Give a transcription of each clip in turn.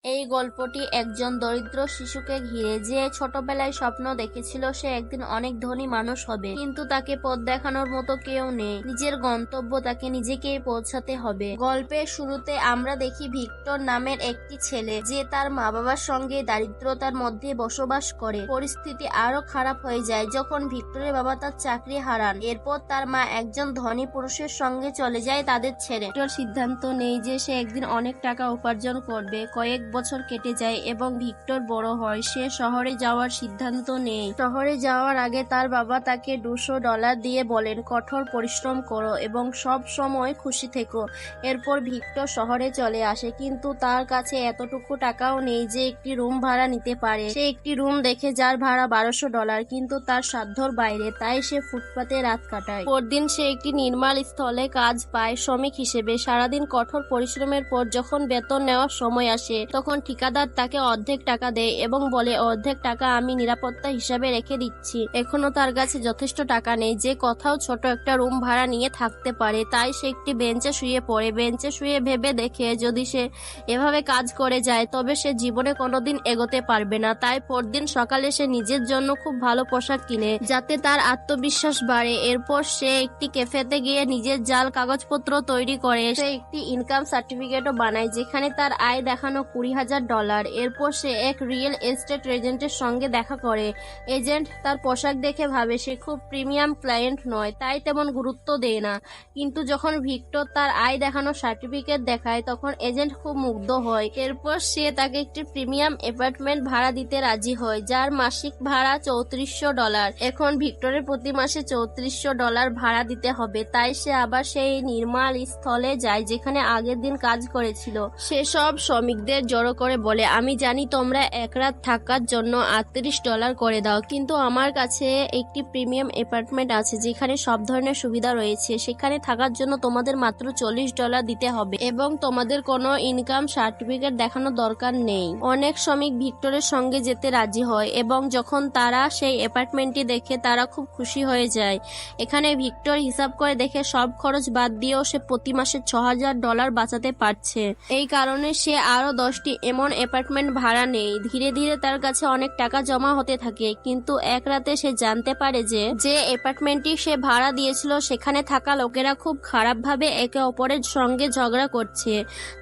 এই গল্পটি একজন দরিদ্র শিশুকে ঘিরে, যে ছোটবেলায় স্বপ্ন দেখেছিল সে একদিন অনেক ধনী মানুষ হবে, কিন্তু তাকে পথ দেখানোর মতো কেউ নেই। নিজের গন্তব্য তাকে নিজেকেই পৌঁছাতে হবে। গল্পের শুরুতে আমরা দেখি ভিক্টর নামের একটি ছেলে, যে তার মা বাবার সঙ্গে দারিদ্রতার মধ্যে বসবাস করে। পরিস্থিতি আরো খারাপ হয়ে যায় যখন ভিক্টরের বাবা তার চাকরি হারান। এরপর তার মা একজন ধনী পুরুষের সঙ্গে চলে যায় তাদের ছেড়ে। ভিক্টর সিদ্ধান্ত নেয় যে সে একদিন অনেক টাকা উপার্জন করবে। কয়েক বছর কেটে যায় এবং ভিক্টর বড় হয়। সে শহরে যাওয়ার সিদ্ধান্ত নেয়। শহরে যাওয়ার আগে তার বাবা তাকে $200 দিয়ে বলেন, কঠোর পরিশ্রম করো এবং সব সময় খুশি থেকো। এরপর ভিক্টর শহরে চলে আসে, কিন্তু তার কাছে এতটুকু টাকাও নেই যে একটি রুম ভাড়া নিতে পারে। সে একটি রুম দেখে যার ভাড়া $1200, কিন্তু তার সাধ্যর বাইরে, তাই সে ফুটপাতে রাত কাটায়। পরদিন সে একটি নির্মাণ স্থলে কাজ পায় শ্রমিক হিসেবে। সারাদিন কঠোর পরিশ্রমের পর যখন বেতন নেওয়ার সময় আসে, তখন ঠিকাদার তাকে অর্ধেক টাকা দেয় এবং বলে, অর্ধেক টাকা আমি নিরাপত্তা হিসাবে রেখে দিচ্ছি। এখনো তার কাছে যথেষ্ট টাকা নেই যে কোথাও ছোট একটা রুম ভাড়া নিয়ে থাকতে পারে। তাই সে একটি বেঞ্চে শুয়ে পড়ে। বেঞ্চে শুয়ে ভেবে দেখে যদি সে এভাবে কাজ করে যায় তবে সে জীবনে কোনোদিন এগোতে পারবে না। তাই পরদিন সকালে সে নিজের জন্য খুব ভালো পোশাক কিনে, যাতে তার আত্মবিশ্বাস বাড়ে। এরপর সে একটি ক্যাফেতে গিয়ে নিজের জাল কাগজপত্র তৈরি করে। সে একটি ইনকাম সার্টিফিকেটও বানায় যেখানে তার আয় দেখানো $20,000। এরপর সে এক রিয়েল এস্টেট এজেন্টের সঙ্গে দেখা করে। এজেন্ট তার পোশাক দেখে ভাবে সে খুব প্রিমিয়াম ক্লায়েন্ট নয়, তাই তেমন গুরুত্ব দেয় না। কিন্তু যখন ভিক্টর তার আয় দেখানো সার্টিফিকেট দেখায় তখন এজেন্ট খুব মুগ্ধ হয়। এরপর সে তাকে একটি প্রিমিয়াম অ্যাপার্টমেন্ট ভাড়া দিতে রাজি হয়, যার মাসিক ভাড়া $3400। এখন ভিক্টরের প্রতি মাসে $3400 ভাড়া দিতে হবে, তাই সে আবার সেই নির্মাণ স্থলে যায় যেখানে আগের দিন কাজ করেছিল। সে সব শ্রমিকদের জড়ো করে বলে, আমি জানি তোমরা এক রাত থাকার জন্য $38 করে দাও, কিন্তু আমার কাছে একটি প্রিমিয়াম অ্যাপার্টমেন্ট আছে যেখানে সব ধরনের সুবিধা রয়েছে। সেখানে থাকার জন্য তোমাদের মাত্র $40 দিতে হবে এবং তোমাদের কোনো ইনকাম সার্টিফিকেট দেখানোর দরকার নেই। অনেক শ্রমিক ভিক্টরের সঙ্গে যেতে রাজি হয় এবং যখন তারা সেই অ্যাপার্টমেন্টটি দেখে তারা খুব খুশি হয়ে যায়। এখানে ভিক্টর হিসাব করে দেখে সব খরচ বাদ দিয়েও সে প্রতি মাসে $6000 বাঁচাতে পারছে। এই কারণে সে আরো 10টি এমন অ্যাপার্টমেন্ট ভাড়া নেয়। ধীরে ধীরে তার কাছে অনেক টাকা জমা হতে থাকে, কিন্তু এক রাতে সে জানতে পারে যে অ্যাপার্টমেন্টটি সে ভাড়া দিয়েছিল সেখানে থাকা লোকেরা খুব খারাপভাবে একে অপরের সঙ্গে ঝগড়া করছে।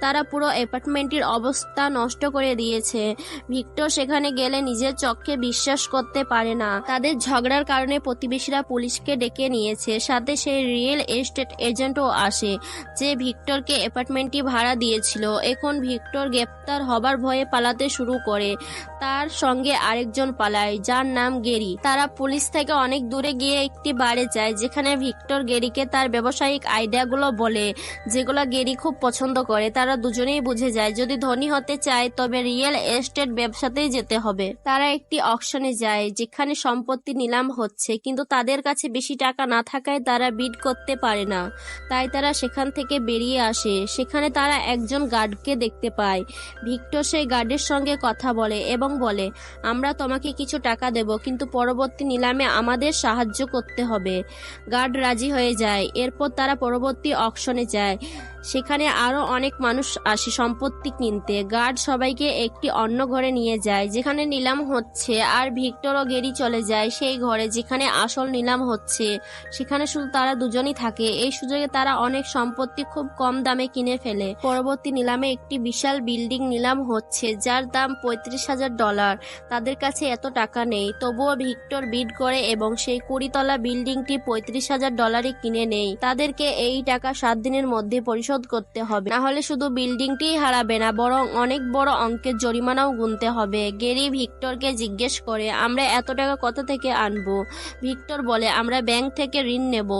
তারা পুরো অ্যাপার্টমেন্টটির অবস্থা নষ্ট করে দিয়েছে। ভিক্টর সেখানে গেলে নিজের চোখে বিশ্বাস করতে পারে না। তাদের ঝগড়ার কারণে প্রতিবেশীরা পুলিশকে ডেকে নিয়েছে। সাথে সেই রিয়েল এস্টেট এজেন্টও আসে যে ভিক্টরকে অ্যাপার্টমেন্টটি ভাড়া দিয়েছিল। এখন ভিক্টর গ্রেপ্তার হবার ভয়ে পালাতে শুরু করে। তার সঙ্গে আরেকজন পালায় যার নাম গেরি। তারা পুলিশ থেকে অনেক দূরে গিয়ে একটি বারে যায় যেখানে ভিক্টর গেরিকে তার ব্যবসায়িক আইডিয়াগুলো বলে, যেগুলো গেরি খুব পছন্দ করে। তারা দুজনেই বুঝে যায় যদি ধনী হতে চায় তবে রিয়েল এস্টেট ব্যবসাতেই যেতে হবে। তারা একটি অকশনে যায় যেখানে সম্পত্তি নিলাম হচ্ছে, কিন্তু তাদের কাছে বেশি টাকা না থাকায় তারা বিড করতে পারে না। তাই তারা সেখান থেকে বেরিয়ে আসে। সেখানে তারা একজন গার্ডকে দেখতে পায়। ভিক্টর সেই গার্ডের সঙ্গে কথা বলে এবং বলে, আমরা তোমাকে কিছু টাকা দেব, কিন্তু পরবর্তী নিলামে আমাদের সাহায্য করতে হবে। গার্ড রাজি হয়ে যায়। এরপর তারা পরবর্তী অকশনে যায়। সেখানে আরো অনেক মানুষ আসে সম্পত্তি কিনতে। গার্ড সবাইকে একটি অন্য ঘরে নিয়ে যায় যেখানে নিলাম হচ্ছে, আর ভিক্টর ও গেরি চলে যায় সেই ঘরে যেখানে আসল নিলাম হচ্ছে। সেখানে শুধু তারা দুজনই থাকে। এই সুযোগে তারা অনেক সম্পত্তি খুব কম দামে কিনে ফেলে। পরবর্তী নিলামে একটি বিশাল বিল্ডিং নিলাম হচ্ছে যার দাম $35,000। তাদের কাছে এত টাকা নেই, তবুও ভিক্টর বিড করে এবং সেই 20 তলা বিল্ডিংটি $35,000 কিনে নেয়। তাদেরকে এই টাকা 7 দিনের মধ্যে পরিশোধ করতে হবে, না হলে শুধু বিল্ডিংটি হারাবে না, বরং অনেক বড় অঙ্কের জরিমানাও গুনতে হবে। গেরি ভিক্টরকে জিজ্ঞেস করে, আমরা এত টাকা কোথা থেকে আনবো? ভিক্টর বলে, আমরা ব্যাংক থেকে ঋণ নেব।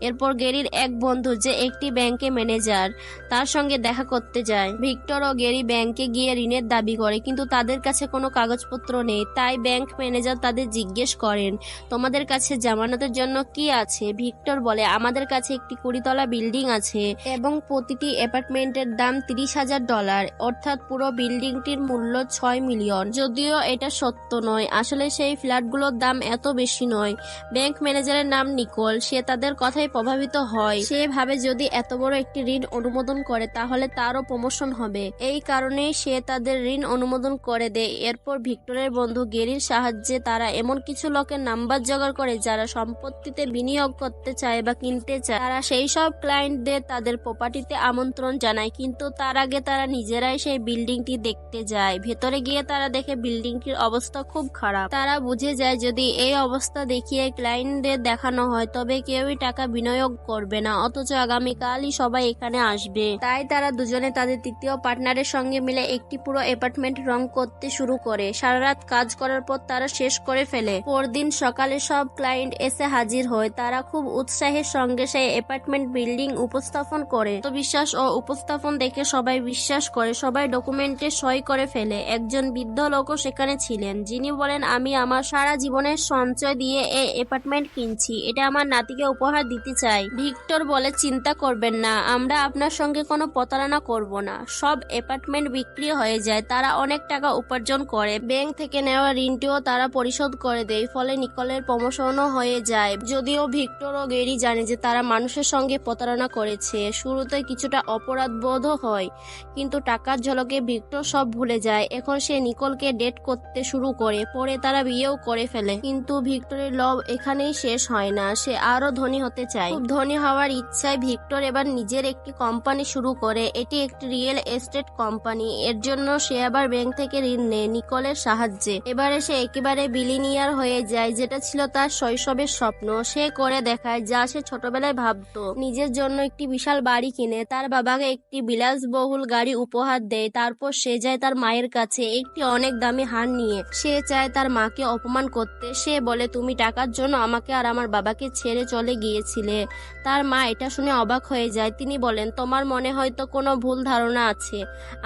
এরপর গেরির এক বন্ধু যে একটি ব্যাংকে ম্যানেজার, তার সঙ্গে দেখা করতে যায়। ভিক্টর ও গেরি ব্যাংকে গিয়ে ঋণের দাবি করে, কিন্তু তাদের কাছে কোনো কাগজপত্র নেই। তাই ব্যাংক ম্যানেজার তাদের জিজ্ঞেস করেন, তোমাদের কাছে জামানতের জন্য কি আছে? ভিক্টর বলে, আমাদের কাছে একটি 20 তলা বিল্ডিং আছে এবং প্রতিটি অ্যাপার্টমেন্টের দাম $30,000, অর্থাৎ পুরো বিল্ডিংটির মূল্য 6 মিলিয়ন। যদিও এটা সত্য নয়, আসলে সেই ফ্ল্যাটগুলোর দাম এত বেশি নয়। ব্যাংক ম্যানেজারের নাম নিকোল। সে তাদের কথায় প্রভাবিত হয়। সে ভাবে যদি এত বড় একটি ঋণ অনুমোদন করে তাহলে তারও প্রমোশন হবে। এই কারণেই সে তাদের ঋণ অনুমোদন করে দেয়। এরপর ভিক্টরের বন্ধু গেরির সাহায্যে তারা এমন কিছু লোকের নাম্বার জোগাড় করে যারা সম্পত্তিতে বিনিয়োগ করতে চায় বা কিনতে চায়। তারা সেই সব ক্লায়েন্টদের তাদের প্রপার্টিতে আমন্ত্রণ জানায়, কিন্তু তার আগে তারা নিজেরাই সেই বিল্ডিংটি দেখতে যায়। ভেতরে গিয়ে তারা দেখে বিল্ডিংটির অবস্থা খুব খারাপ। তারা বুঝে যায় যদি এই অবস্থা দেখিয়ে ক্লায়েন্টদের দেখানো হয় তবে কেউই টাকা বিনিয়োগ করবে না, অথচ আগামীকালই সবাই এখানে আসবে। তাই তারা দুজনে তাদের তৃতীয় পার্টনারের সঙ্গে মিলে একটি পুরো অ্যাপার্টমেন্ট রং করতে শুরু করে। সারা রাত কাজ করার পর তারা শেষ করে ফেলে। পরদিন সকালে সব ক্লায়েন্ট এসে হাজির হয়। তারা খুব উৎসাহের সঙ্গে সেই অ্যাপার্টমেন্ট বিল্ডিং উপস্থাপন করে। তো বিশ্বাস ও উপস্থাপন দেখে সবাই বিশ্বাস করে, সবাই ডকুমেন্টে সই করে ফেলে। একজন বৃদ্ধ লোকও সেখানে ছিলেন, যিনি বলেন, আমি আমার সারা জীবনের সঞ্চয় দিয়ে এই অ্যাপার্টমেন্ট কিনছি, এটা আমার নাতিকে উপহার দিতে চাই। ভিক্টর বলে, চিন্তা করবেন না, আমরা আপনার সঙ্গে কোনো প্রতারণা করব না। সব অ্যাপার্টমেন্ট বিক্রি হয়ে যায়। তারা অনেক টাকা উপার্জন করে। ব্যাংক থেকে নেওয়া ঋণটিও তারা পরিশোধ করে দেয়। ফলে নিকোলের প্রমোশনও হয়ে যায়। যদিও ভিক্টর ও গেরি জানে যে তারা মানুষের সঙ্গে প্রতারণা করেছে। শুরুতে কিছুটা অপরাধ বোধও হয়, কিন্তু টাকার ঝলকে ভিক্টর সব ভুলে যায়। এখন সে নিকোলকে ডেট করতে শুরু করে। পরে তারা বিয়েও করে ফেলে। কিন্তু ভিক্টরের লোভ এখানেই শেষ হয় না। সে আরো ধনী হতে চায়। খুব ধনী হওয়ার ইচ্ছায় ভিক্টর এবার নিজের একটি কোম্পানি শুরু করে। এটি একটি রিয়েল এস্টেট কোম্পানি। এর জন্য সে আবার ব্যাংক থেকে ঋণ নেয় নিকোলের সাহায্যে। এবারে সে একেবারে বিলিনিয়ার হয়ে যায়, যেটা ছিল তার শৈশবের স্বপ্ন। সে করে দেখায় যা সে ছোটবেলায় ভাবতো। নিজের জন্য একটি বিশাল বাড়ি কিনে, তার বাবাকে একটি বিলাসবহুল গাড়ি উপহার দেয়। তারপর সে যায় তার মায়ের কাছে একটি অনেক দামি হার নিয়ে। সে চায় তার মাকে অপমান করতে। সে বলে, তুমি টাকার জন্য আমাকে আর আমার বাবাকে ছেড়ে চলে গিয়েছিলে। তার মা এটা শুনে অবাক হয়ে যায়। তিনি বলেন, তোমার মনে হয়তো কোনো ভুল ধারণা আছে।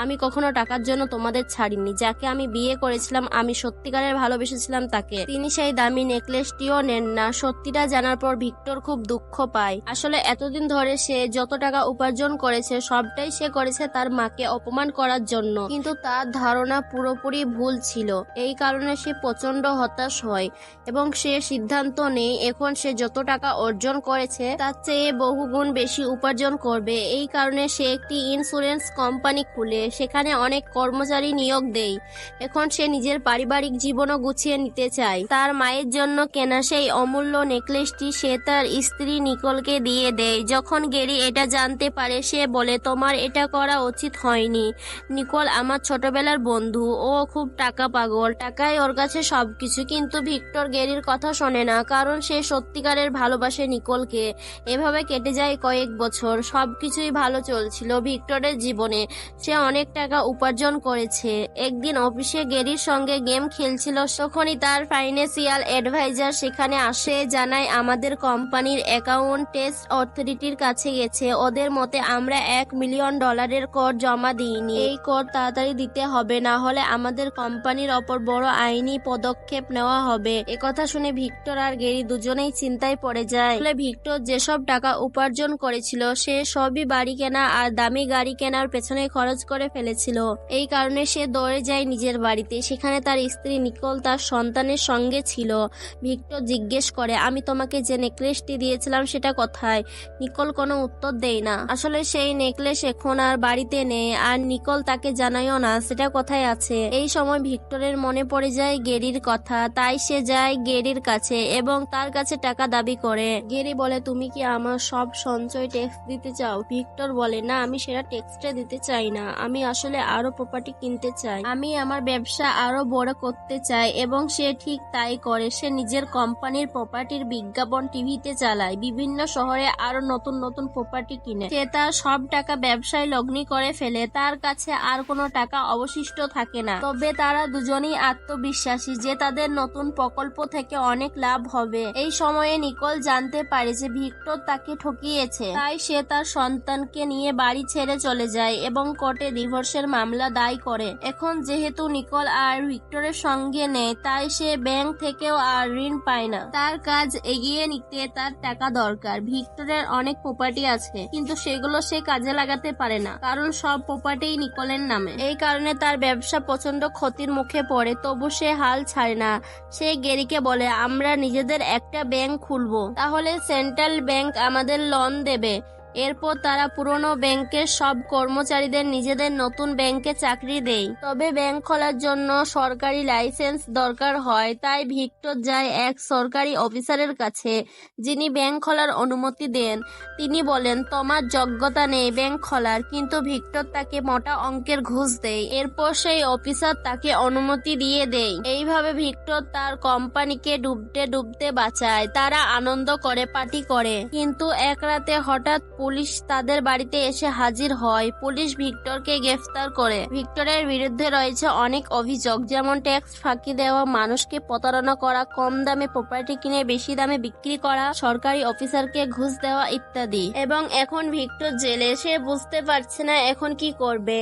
আমি কখনো টাকার জন্য তোমাদের ছাড়িনি। যাকে আমি বিয়ে করেছিলাম, আমি সত্যিকারের ভালোবেসেছিলাম তাকে। তিনি সেই দামি নেকলেসটিও নেন না। সত্যিটা জানার পর ভিক্টর খুব দুঃখ পায়। আসলে এতদিন ধরে সে যত টাকা উপার্জন করেছে সবটাই সে করেছে তার মাকে অপমান করার জন্য, কিন্তু তার ধারণা পুরোপুরি ভুল ছিল। এই কারণে সে প্রচন্ড হতাশ হয় এবং সে সিদ্ধান্ত নেয় এখন সে যত টাকা অর্জন করেছে তার চেয়ে বহুগুণ বেশি উপার্জন করবে। এই কারণে সে একটি ইন্স্যুরেন্স কোম্পানি খুলে সেখানে অনেক কর্মচারী নিয়োগ দেয়। এখন সে নিজের পারিবারিক জীবনও গুছিয়ে নিতে চায়। তার মায়ের জন্য কেনা সেই অমূল্য নেকলেসটি সে তার স্ত্রী নিকোলকে দিয়ে দেয়। যখন গেরি এটা জানতে পারে সে বলে, তোমার এটা করা উচিত হয়নি। নিকোল আমার ছোটবেলার বন্ধু, ও খুব টাকা পাগল, টাকাই ওর কাছে সবকিছু। কিন্তু ভিক্টর গেরির কথা শোনে না, কারণ সে সত্যিকারের ভালোবাসে নিকোলকে। এভাবে কেটে যায় কয়েক বছর। সবকিছুই ভালো চলছিল ভিক্টরের জীবনে। সে অনেক টাকা উপার্জন করেছে। একদিন অফিসে গেরির সঙ্গে গেম খেলছিল, তখনই তার ফাইন্যান্সিয়াল অ্যাডভাইজার সেখানে আসে। জানায়, আমাদের কোম্পানির অ্যাকাউন্ট টেক্স অথরিটির কাছে গেছে। ওদের মতে আমরা $1 মিলিয়ন কর জমা দিইনি। এই কর তাড়াতাড়ি দিতে হবে, না হলে আমাদের কোম্পানির ওপর বড় আইনি পদক্ষেপ নেওয়া হবে। একথা শুনে ভিক্টর আর গেরি দুজনেই চিন্তায় পড়ে যায়। ভিক্টর যেসব টাকা উপার্জন করেছিল সে সবই বাড়ি কেনা আর দামি গাড়ি কেনার পেছনে খরচ করে ফেলেছিল। এই কারণে সে দৌড়ে যায় নিজের বাড়িতে। সেখানে তার স্ত্রী নিকোল তার সন্তানের সঙ্গে ছিল। ভিক্টর জিজ্ঞেস করে, আমি তোমাকে যে নেকলেসটি দিয়েছিলাম সেটা কোথায়? নিকোল কোনো উত্তর দেয় না। আসলে সেই নেকলেস এখন আর বাড়িতে নেই, আর নিকোল তাকে জানায়ও না সেটা কোথায় আছে। এই সময় ভিক্টরের মনে পড়ে যায় গেরির কথা। তাই সে যায় গেরির কাছে এবং তার কাছে টাকা দাবি করে। গেরি বলে, তুমি কি আমার সব সঞ্চয় ট্যাক্স দিতে চাও? ভিক্টর বলে, না, আমি সেটা ট্যাক্সটা দিতে চাই না। আমি আসলে আরো প্রপার্টি কিনতে চাই। আমি আমার ব্যবসা আরো বড় করতে চাই। এবং সে ঠিক তাই করে। সে নিজের কোম্পানির প্রপার্টির বিজ্ঞাপন টিভিতে চালায়, বিভিন্ন শহরে আরো নতুন নতুন প্রপার্টি কিনে। সে তার সব টাকা ব্যবসায় লগ্নি করে ফেলে। তার কাছে আর কোনো টাকা অবশিষ্ট থাকে না। তবে তারা দুজনেই আত্মবিশ্বাসী যে তাদের নতুন প্রকল্প থেকে অনেক লাভ হবে। এই সময়ে নিকোল জানতে পারে যে ভিক্টর তাকে ঠকিয়েছে। তাই সে তার সন্তানকে নিয়ে বাড়ি ছেড়ে চলে যায় এবং কোর্টে ডিভোর্সের মামলা দায় করে। এখন যেহেতু নিকোল আর ভিক্টরের সঙ্গে নেই, তাই সে ব্যাংক থেকেও আর ঋণ পায় না। তার কাজ এগিয়ে নিতে তার টাকা দরকার। ভিক্টরের অনেক প্রপার্টি আছে, কিন্তু সেগুলো সেগুলো সে কাজে লাগাতে পারে না, কারণ সব প্রপার্টি নিকোলের নামে। এই কারণে তার ব্যবসা প্রচন্ড ক্ষতির মুখে পড়ে। তবু সে হাল ছাড়ে না। সে গেরিকে বলে, আমরা নিজেদের একটা ব্যাংক খুলবো, তাহলে সেন্ট্রাল ব্যাংক আমাদের লোন দেবে। এরপর তারা পুরনো ব্যাংকের সব কর্মচারীদের নিজেদের নতুন ব্যাংকে চাকরি দেয়। তবে ব্যাংক খোলার জন্য সরকারি লাইসেন্স দরকার হয়। তাই ভিক্টর যায় এক সরকারি অফিসারের কাছে, যিনি ব্যাংক খোলার অনুমতি দেন। তিনি বলেন, তোমার যোগ্যতা নেই ব্যাংক খোলার, কিন্তু ভিক্টর তাকে মোটা অঙ্কের ঘুষ দেয়। এরপর সেই অফিসার তাকে অনুমতি দিয়ে দেয়। এইভাবে ভিক্টর তার কোম্পানিকে ডুবতে ডুবতে বাঁচায়। তারা আনন্দ করে, পার্টি করে। কিন্তু এক রাতে হঠাৎ পুলিশ তাদের বাড়িতে এসে হাজির হয়। পুলিশ ভিক্টরকে গ্রেফতার করে। ভিক্টরের বিরুদ্ধে রয়েছে অনেক অভিযোগ, যেমন ট্যাক্স ফাঁকি দেওয়া, মানুষকে প্রতারণা করা, কম দামে প্রপার্টি কিনে বেশি দামে বিক্রি করা, সরকারি অফিসারকে ঘুষ দেওয়া ইত্যাদি। এবং এখন ভিক্টর জেলে। সে বুঝতে পারছে না এখন কি করবে।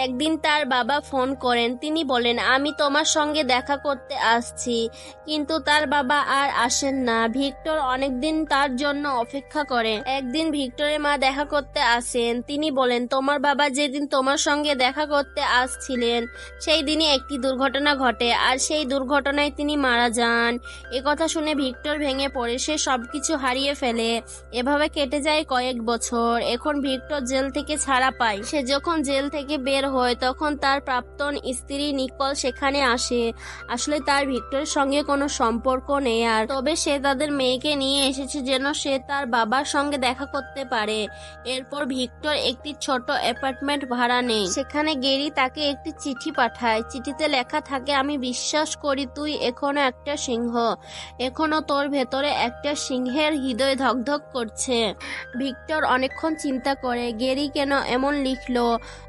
একদিন তার বাবা ফোন করেন। তিনি বলেন, আমি তোমার সঙ্গে দেখা করতে আসছি। কিন্তু তার বাবা আর আসেন না। ভিক্টর অনেকদিন তার জন্য অপেক্ষা করে। একদিন ভিক্টরের মা দেখা করতে আসেন। তিনি বলেন, তোমার বাবা যেদিন তোমার সঙ্গে দেখা করতে আসছিলেন সেই দিনই একটি দুর্ঘটনা ঘটে, আর সেই দুর্ঘটনায় তিনি মারা যান। কথা শুনে ভিক্টর ভেঙে পড়ে। সে সবকিছু হারিয়ে ফেলে। এভাবে কেটে যায় কয়েক বছর। এখন ভিক্টর জেল থেকে ছাড়া পায়। সে যখন জেল থেকে বের হয় তখন তার প্রাক্তন স্ত্রী নিকোল সেখানে আসে। আসলে তার ভিক্টরের সঙ্গে কোনো সম্পর্ক নেই, আর তবে সে তাদের মেয়েকে নিয়ে এসেছে যেন সে তার বাবার সঙ্গে দেখা করতে পারে। এরপর ভিক্টর একটি ছোট অ্যাপার্টমেন্ট ভাড়া নেয়। সেখানে গেরি তাকে একটি চিঠি পাঠায়। চিঠিতে লেখা থাকে, আমি বিশ্বাস করি তুই এখনো একটা সিংহ, এখনো তোর ভেতরে একটা সিংহের হৃদয় ধকধক করছে। ভিক্টর অনেকক্ষণ চিন্তা করে, গেরি কেন এমন লিখলো।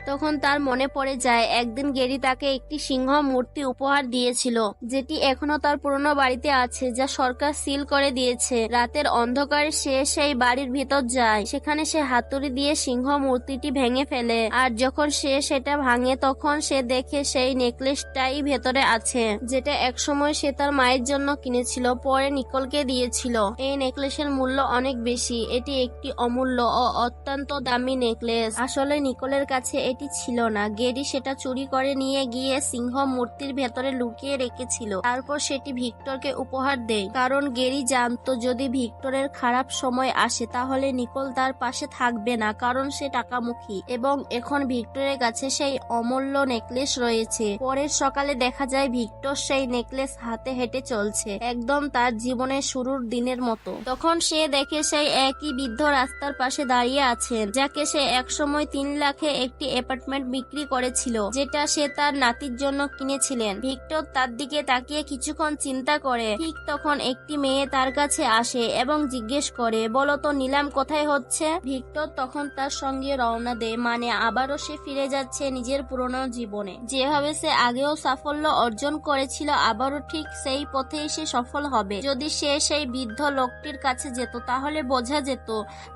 তখন তার মনে পড়ে যায় একদিন গেরি তাকে একটি সিংহ মূর্তি উপহার দিয়েছিল, যেটি এখনো তার পুরনো বাড়িতে আছে, যা সরকার সিল করে দিয়েছে। রাতের অন্ধকারে সে সেই বাড়ির ভিতর যায়। সেখানে সে হাতুড়ি দিয়ে সিংহ মূর্তিটি ভেঙে ফেলে। আর যখন সে সেটা ভাঙে তখন সে দেখে সেই নেকলেসটাই ভেতরে আছে, যেটা একসময় সে তার মায়ের জন্য কিনেছিল, পরে নিকোলকে দিয়েছিল। এই নেকলেসের মূল্য অনেক বেশি। এটি একটি অমূল্য ও অত্যন্ত দামি নেকলেস। আসলে নিকোলের কাছে এটি ছিল না। গেরি সেটা চুরি করে নিয়ে গিয়ে সিংহ মূর্তির ভেতরে লুকিয়ে রেখেছিল। তারপর সেটি ভিক্টরকে উপহার দেয়, কারণ গেরি জানতো যদি ভিক্টরের খারাপ সময় আসে তাহলে নিকোল তার পাশে থাকবে না, কারণ সে টাকামুখী। এবং এখন ভিক্টরের কাছে সেই অমূল্য নেকলেস রয়েছে। পরের সকালে দেখা যায় ভিক্টর সেই নেকলেস হাতে হেঁটে চলছে, একদম তার জীবনের শুরুর দিনের মতো। তখন সে দেখে সেই একই বৃদ্ধ রাস্তার পাশে দাঁড়িয়ে আছেন, যাকে সে একসময় 3 লাখে একটি অ্যাপার্টমেন্ট বিক্রি করেছিল, যেটা সে তার নাতির জন্য কিনেছিলেন। ভিক্টর তার দিকে তাকিয়ে কিছুক্ষণ চিন্তা করে। ঠিক তখন একটি মেয়ে তার কাছে আসে এবং জিজ্ঞেস করে, বলো তো নিলাম কোথায় হচ্ছে? ভিক্টর তখন তার সঙ্গে রওনা দেয়, মানে আবারও সে ফিরে যাচ্ছে নিজের পুরনো জীবনে। যেভাবে সে আগেও সাফল্য অর্জন করেছিল, আবারও ঠিক সেই পথেই সে সফল হবে। যদি সে সেই বৃদ্ধ লোকটির কাছে যেত তাহলে বোঝা যেত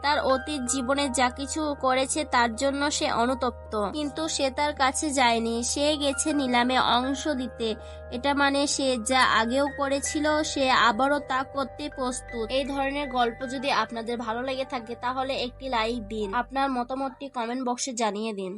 তার অতীত জীবনে যা কিছু করেছে তার জন্য সে অনুতপ্ত। কিন্তু সে তার কাছে যায়নি, সে গেছে নিলামে অংশ দিতে। এটা মানে সে যা আগেও করেছিল সে আবারও তা করতে প্রস্তুত। এই ধরনের গল্প যদি আপনাদের ভালো লেগে থাকে তাহলে একটি লাইক দিন, আপনার মতামতটি কমেন্ট বক্সে জানিয়ে দিন।